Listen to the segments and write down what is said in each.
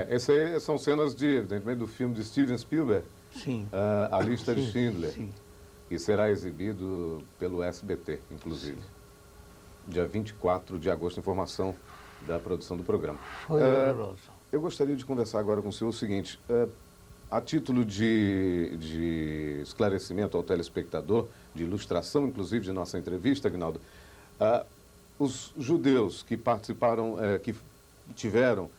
Essas aí são cenas evidentemente, do filme de Steven Spielberg, Sim. A Lista de Sim, Schindler, sim. que será exibido pelo SBT, inclusive. Dia 24 de agosto, informação da produção do programa. Foi horroroso. Eu gostaria de conversar agora com o senhor o seguinte, a título de esclarecimento ao telespectador, de ilustração, inclusive, de nossa entrevista, Aguinaldo, os judeus que participaram, que tiveram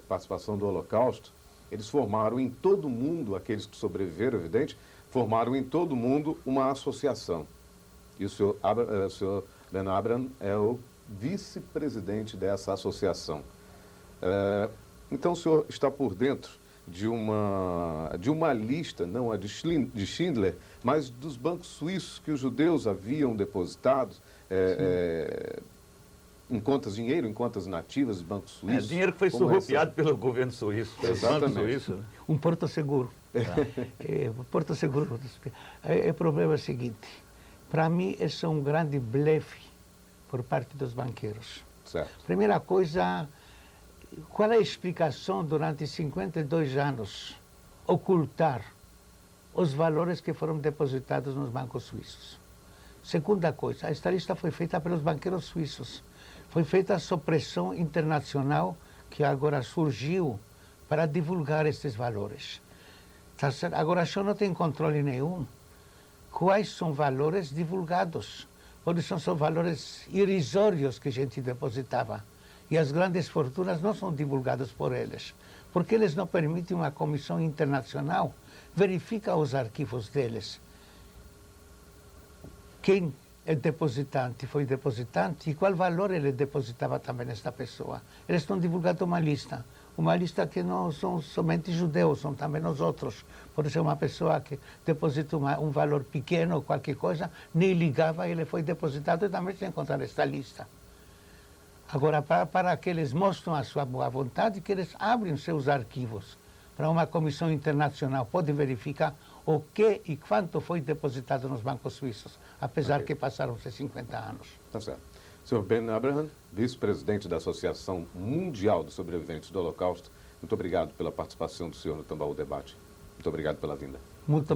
participação do Holocausto, eles formaram em todo o mundo, aqueles que sobreviveram, evidente, formaram em todo o mundo uma associação. E o senhor Ben Abraham é o vice-presidente dessa associação. Então o senhor está por dentro de uma lista, não a de Schindler, mas dos bancos suíços que os judeus haviam depositado em contas, dinheiro em contas nativas de bancos suíços. Dinheiro que foi surrupiado pelo governo suíço. Exatamente. Banco suíço. Um porto seguro. Porto seguro. O problema é o seguinte, para mim esse é um grande blefe por parte dos banqueiros. Certo. Primeira coisa, qual é a explicação durante 52 anos ocultar os valores que foram depositados nos bancos suíços? Segunda coisa, esta lista foi feita pelos banqueiros suíços. Foi feita sob pressão internacional que agora surgiu para divulgar estes valores. Tá certo? Agora, eu não tenho controle nenhum. Quais são valores divulgados? Porque são valores irrisórios que a gente depositava. E as grandes fortunas não são divulgadas por eles. Porque eles não permitem uma comissão internacional verificar os arquivos deles. Quem é depositante, foi depositante, e qual valor ele depositava também nesta pessoa. Eles estão divulgando uma lista que não são somente judeus, são também os outros. Por ser uma pessoa que deposita um valor pequeno, qualquer coisa, nem ligava, ele foi depositado e também se encontra nesta lista. Agora, para que eles mostram a sua boa vontade, que eles abrem seus arquivos para uma comissão internacional, pode verificar o que e quanto foi depositado nos bancos suíços, apesar que passaram-se 50 anos. Tá certo. Senhor Ben Abraham, vice-presidente da Associação Mundial dos Sobreviventes do Holocausto, muito obrigado pela participação do senhor no Tambaú Debate. Muito obrigado pela vinda. Muito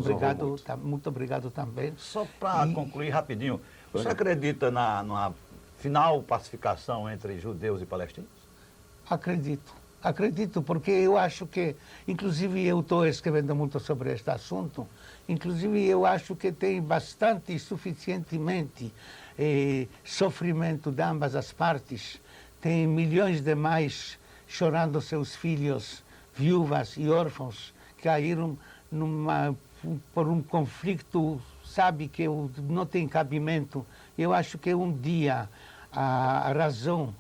obrigado também. Só para concluir rapidinho, você acredita numa final pacificação entre judeus e palestinos? Acredito, porque eu acho que, inclusive eu estou escrevendo muito sobre este assunto, inclusive eu acho que tem bastante e suficientemente sofrimento de ambas as partes. Tem milhões de mães chorando seus filhos, viúvas e órfãos, que caíram por um conflito, sabe, que não tem cabimento. Eu acho que um dia a razão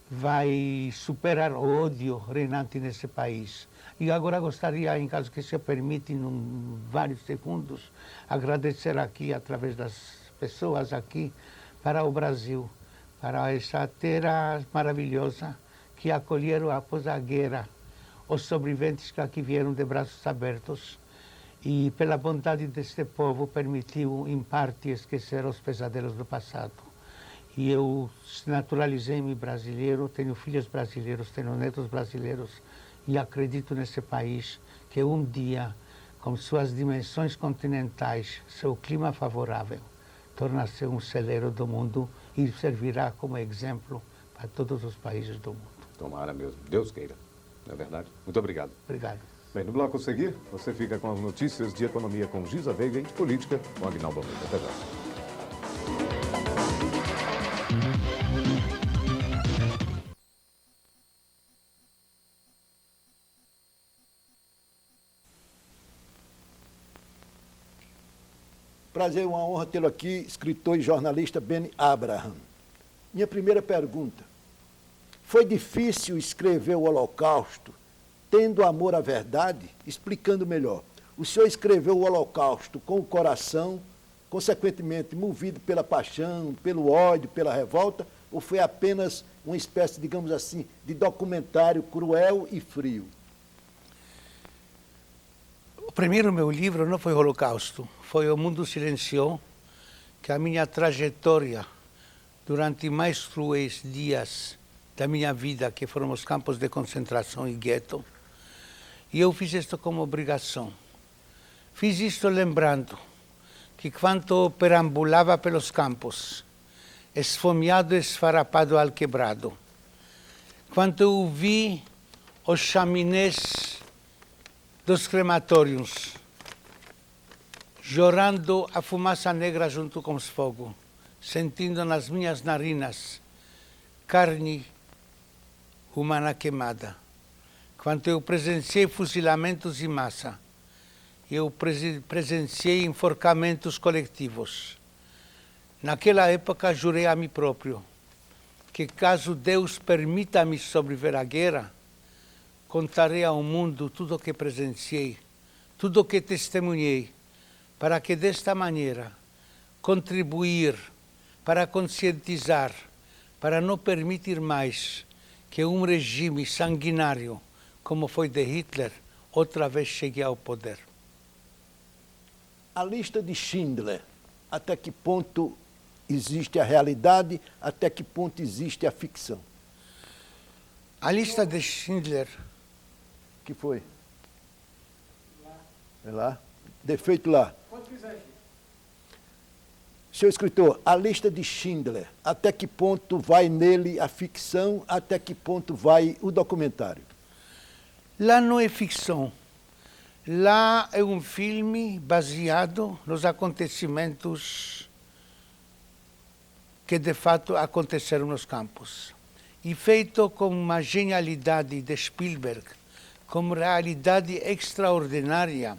vai superar o ódio reinante nesse país. E agora gostaria, em caso que se permite, em vários segundos, agradecer aqui, através das pessoas aqui, para o Brasil, para essa terra maravilhosa que acolheram após a guerra os sobreviventes que aqui vieram de braços abertos e, pela bondade deste povo, permitiu, em parte, esquecer os pesadelos do passado. E eu naturalizei-me brasileiro, tenho filhos brasileiros, tenho netos brasileiros e acredito nesse país que um dia, com suas dimensões continentais, seu clima favorável, torna-se um celeiro do mundo e servirá como exemplo para todos os países do mundo. Tomara mesmo. Deus queira. Não é verdade? Muito obrigado. Obrigado. Bem, no bloco a seguir, você fica com as notícias de economia com Giza Veiga e de política com Aguinaldo Almeida. Até já. Prazer, uma honra tê-lo aqui, escritor e jornalista Ben Abraham. Minha primeira pergunta: foi difícil escrever o Holocausto tendo amor à verdade? Explicando melhor, o senhor escreveu o Holocausto com o coração, consequentemente movido pela paixão, pelo ódio, pela revolta, ou foi apenas uma espécie, digamos assim, de documentário cruel e frio? O primeiro meu livro não foi o Holocausto, foi O Mundo Silenciou, que a minha trajetória durante mais cruéis dias da minha vida, que foram os campos de concentração e gueto, e eu fiz isto como obrigação. Fiz isto lembrando que quando perambulava pelos campos, esfomeado e esfarrapado ao quebrado, quando eu vi os chaminés dos crematórios, jorrando a fumaça negra junto com os fogos, sentindo nas minhas narinas carne humana queimada. Quando eu presenciei fuzilamentos em massa, eu presenciei enforcamentos coletivos. Naquela época jurei a mim próprio que caso Deus permita-me sobreviver à guerra, contarei ao mundo tudo o que presenciei, tudo o que testemunhei, para que desta maneira contribuir para conscientizar, para não permitir mais que um regime sanguinário, como foi de Hitler, outra vez chegue ao poder. A lista de Schindler, até que ponto existe a realidade, até que ponto existe a ficção? A lista de Schindler. Que foi? É lá? Defeito lá. Senhor escritor, a lista de Schindler, até que ponto vai nele a ficção, até que ponto vai o documentário? Lá não é ficção. Lá é um filme baseado nos acontecimentos que de fato aconteceram nos campos. E feito com uma genialidade de Spielberg, com realidade extraordinária,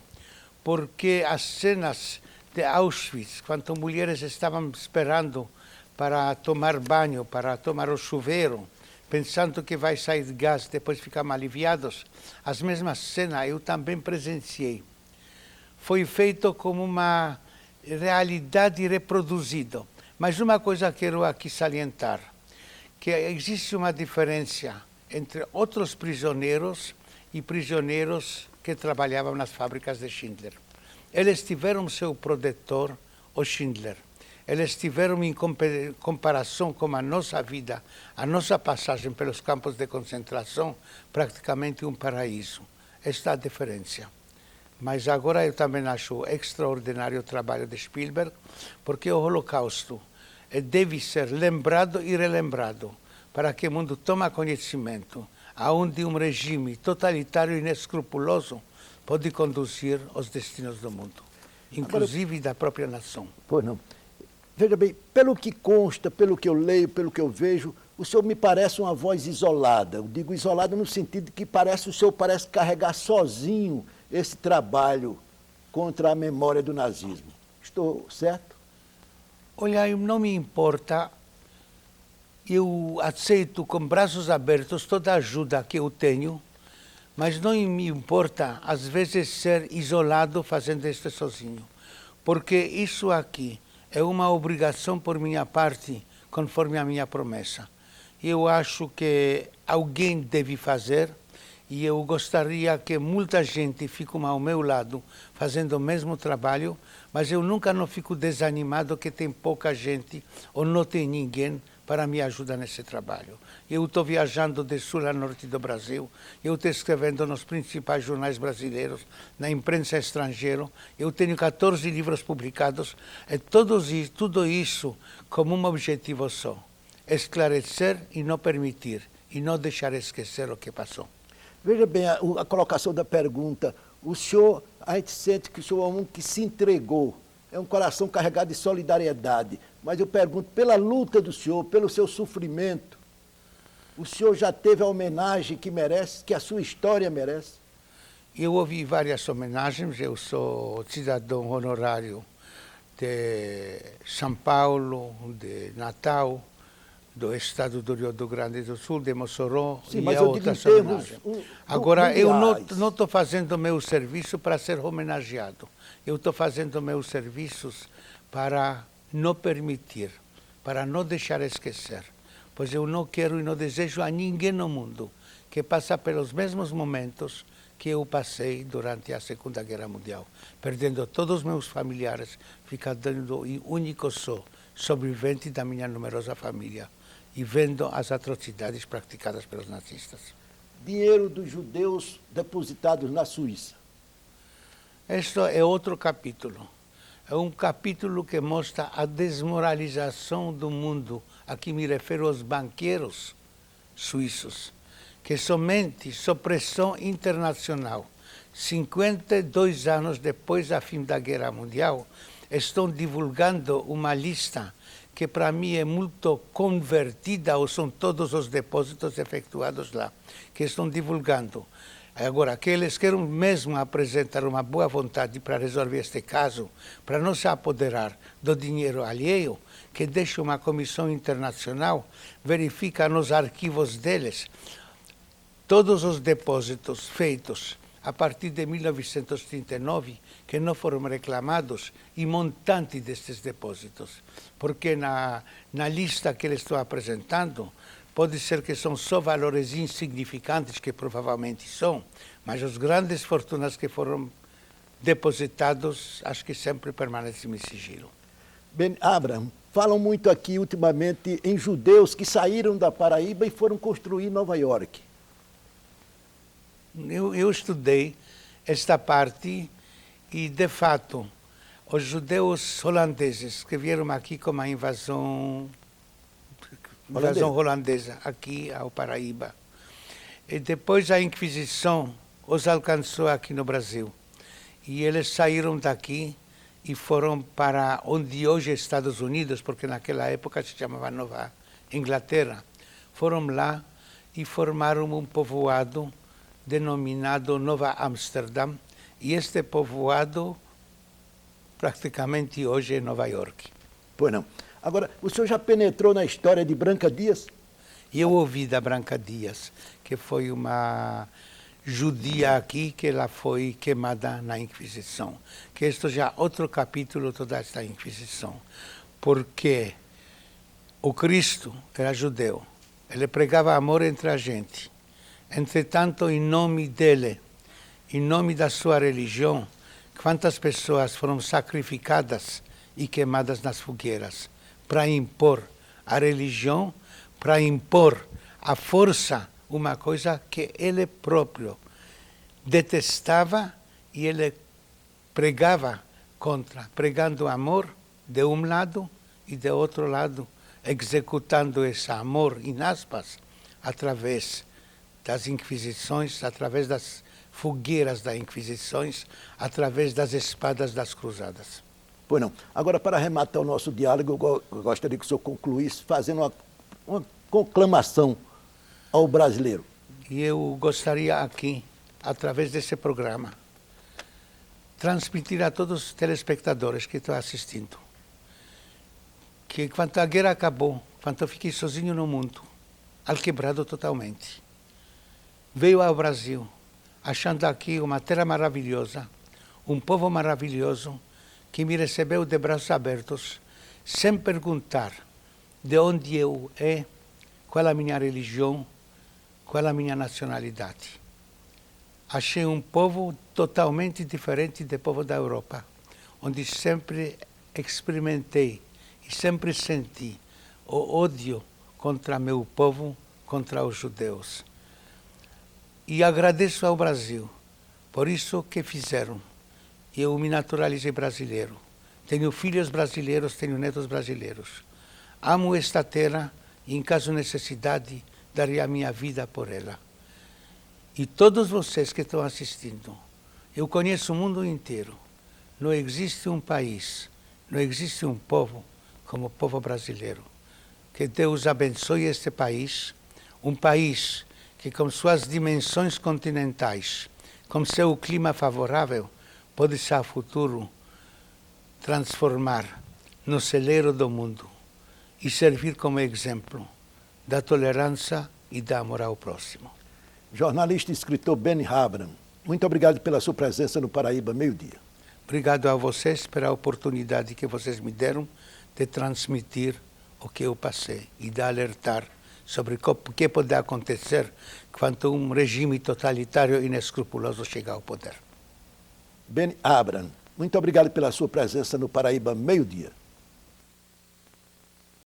porque as cenas de Auschwitz, quando mulheres estavam esperando para tomar banho, para tomar o chuveiro, pensando que vai sair gás, depois ficam aliviados, as mesmas cenas eu também presenciei. Foi feito como uma realidade reproduzida. Mas uma coisa quero aqui salientar, que existe uma diferença entre outros prisioneiros e prisioneiros que trabalhavam nas fábricas de Schindler. Eles tiveram seu protetor, o Schindler. Eles tiveram, em comparação com a nossa vida, a nossa passagem pelos campos de concentração, praticamente um paraíso. Esta é a diferença. Mas agora eu também acho extraordinário o trabalho de Spielberg, porque o Holocausto deve ser lembrado e relembrado, para que o mundo tome conhecimento aonde um regime totalitário e inescrupuloso pode conduzir os destinos do mundo, inclusive agora, da própria nação. Pois não. Veja bem, pelo que consta, pelo que eu leio, pelo que eu vejo, o senhor me parece uma voz isolada. Eu digo isolada no sentido de que o senhor parece carregar sozinho esse trabalho contra a memória do nazismo. Estou certo? Olha, não me importa. Eu aceito com braços abertos toda a ajuda que eu tenho, mas não me importa, às vezes, ser isolado fazendo isto sozinho. Porque isso aqui é uma obrigação por minha parte, conforme a minha promessa. Eu acho que alguém deve fazer e eu gostaria que muita gente fique ao meu lado fazendo o mesmo trabalho, mas eu nunca não fico desanimado que tem pouca gente ou não tem ninguém para me ajudar nesse trabalho. Eu estou viajando de sul a norte do Brasil, eu estou escrevendo nos principais jornais brasileiros, na imprensa estrangeira, eu tenho 14 livros publicados, e tudo isso como um objetivo só, esclarecer e não permitir, e não deixar esquecer o que passou. Veja bem a colocação da pergunta. O senhor, a gente sente que o senhor é um que se entregou, é um coração carregado de solidariedade. Mas eu pergunto, pela luta do senhor, pelo seu sofrimento, o senhor já teve a homenagem que merece, que a sua história merece? Eu ouvi várias homenagens, eu sou cidadão honorário de São Paulo, de Natal, do estado do Rio Grande do Sul, de Mossoró. Sim, e mas a eu digo em termos Agora, eu mundiais. não estou fazendo meu serviço para ser homenageado. Eu estou fazendo meus serviços para não permitir, para não deixar esquecer. Pois eu não quero e não desejo a ninguém no mundo que passe pelos mesmos momentos que eu passei durante a Segunda Guerra Mundial, perdendo todos os meus familiares, ficando único só, sobrevivente da minha numerosa família. e vendo as atrocidades praticadas pelos nazistas. Dinheiro dos judeus depositados na Suíça. Este é outro capítulo. É um capítulo que mostra a desmoralização do mundo. Aqui me refiro aos banqueiros suíços, que somente sob pressão internacional, 52 anos depois do fim da Guerra Mundial, estão divulgando uma lista que para mim é muito convertida, ou são todos os depósitos efetuados lá, que estão divulgando. Agora, que eles querem mesmo apresentar uma boa vontade para resolver este caso, para não se apoderar do dinheiro alheio, que deixe uma comissão internacional, verifica nos arquivos deles todos os depósitos feitos a partir de 1939, que não foram reclamados, e montante destes depósitos. Porque na lista que eles estão apresentando, pode ser que são só valores insignificantes, que provavelmente são, mas as grandes fortunas que foram depositados, acho que sempre permanecem em sigilo. Ben Abraham, falam muito aqui ultimamente em judeus que saíram da Paraíba e foram construir Nova York. Eu estudei esta parte e, de fato, os judeus holandeses que vieram aqui com uma invasão holandesa aqui ao Paraíba, e depois a Inquisição os alcançou aqui no Brasil. E eles saíram daqui e foram para onde hoje é Estados Unidos, porque naquela época se chamava Nova Inglaterra. Foram lá e formaram um povoado denominado Nova Amsterdã, e este povoado praticamente hoje é Nova York. Pois não. Agora, o senhor já penetrou na história de Branca Dias? Eu ouvi da Branca Dias, que foi uma judia aqui, que ela foi queimada na Inquisição. Que este já é outro capítulo toda esta Inquisição. Porque o Cristo era judeu, ele pregava amor entre a gente. Entretanto, em nome dele, em nome da sua religião, quantas pessoas foram sacrificadas e queimadas nas fogueiras para impor a religião, para impor a força, uma coisa que ele próprio detestava e ele pregava contra, pregando amor de um lado e de outro lado, executando esse amor, em aspas, através das Inquisições, através das fogueiras das Inquisições, através das espadas das cruzadas. Pois não. Agora, para arrematar o nosso diálogo, eu gostaria que o senhor concluísse fazendo uma conclamação ao brasileiro. E eu gostaria aqui, através desse programa, transmitir a todos os telespectadores que estão assistindo, que quando a guerra acabou, quando eu fiquei sozinho no mundo, alquebrado totalmente, veio ao Brasil, achando aqui uma terra maravilhosa, um povo maravilhoso, que me recebeu de braços abertos, sem perguntar de onde eu é, qual é a minha religião, qual é a minha nacionalidade. Achei um povo totalmente diferente do povo da Europa, onde sempre experimentei e sempre senti o ódio contra meu povo, contra os judeus. E agradeço ao Brasil por isso que fizeram. Eu me naturalizei brasileiro. Tenho filhos brasileiros, tenho netos brasileiros. Amo esta terra e, em caso de necessidade, darei a minha vida por ela. E todos vocês que estão assistindo, eu conheço o mundo inteiro. Não existe um país, não existe um povo como o povo brasileiro. Que Deus abençoe este país, um país que com suas dimensões continentais, com seu clima favorável, pode ser a futuro transformar no celeiro do mundo e servir como exemplo da tolerância e da amor ao próximo. Jornalista e escritor Ben Abraham, muito obrigado pela sua presença no Paraíba Meio-Dia. Obrigado a vocês pela oportunidade que vocês me deram de transmitir o que eu passei e de alertar sobre o que pode acontecer quando um regime totalitário e inescrupuloso chegar ao poder. Ben Abraham, muito obrigado pela sua presença no Paraíba Meio-Dia.